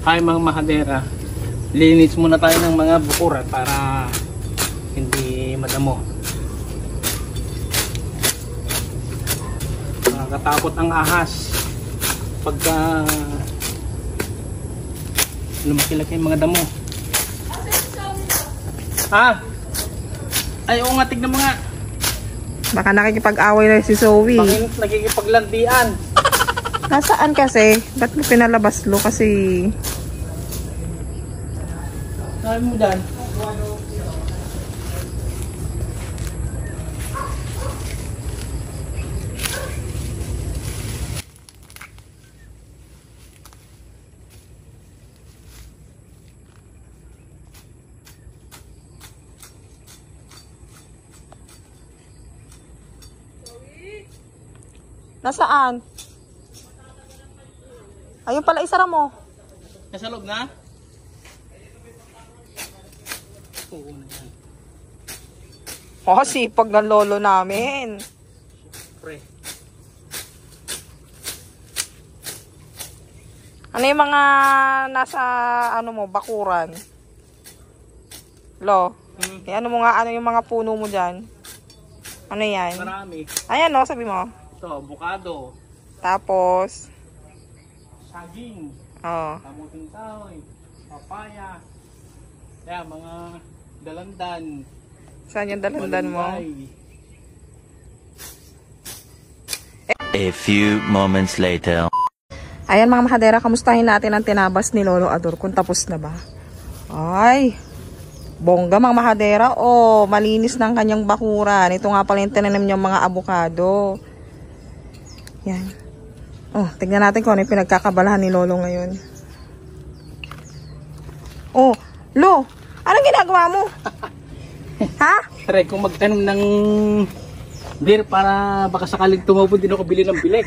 Ay mga mahadera, linis muna tayo ng mga bukuran para hindi madamo. Nakakatakot ang ahas pagka lumaki-laki yung mga damo. Ha? Ay, oo nga, tignan mo nga. Baka nakikipag-away na si Zoe. Bakit nakikipaglandian? Nasaan kasi? Ba't mo pinalabas lo? Kasi sabi mo dyan. nasaan? Ayun pala, isara mo. Nasa loob na? Oo na yan. Oh, sipag ng lolo namin. Pre. Ano yung mga nasa, ano mo, bakuran? Lo? Ano mo nga, ano yung mga puno mo dyan? Ano yan? Marami. Ayan, no, sabi mo. Ito, avocado. Tapos, Saging. oh. Kamuting kahoy. Papaya. Kaya mga dalandan. Saan yung dalandan mo? A few moments later. Ayan mga mahadera, kamustahin natin ang tinabas ni Lolo Ador kung tapos na ba. Ay, bongga mga mahadera. Oh, malinis ng kanyang bakuran. Ito nga pala yung tinanim niyang mga avocado. Yan. Oh, tignan natin kung ano yung pinagkakabalahan ni Lolo ngayon. Oh, Lo, anong ginagawa mo? Ha? Try kong magtanim ng beer para baka sakaling tumabon din ako bili ng bilik.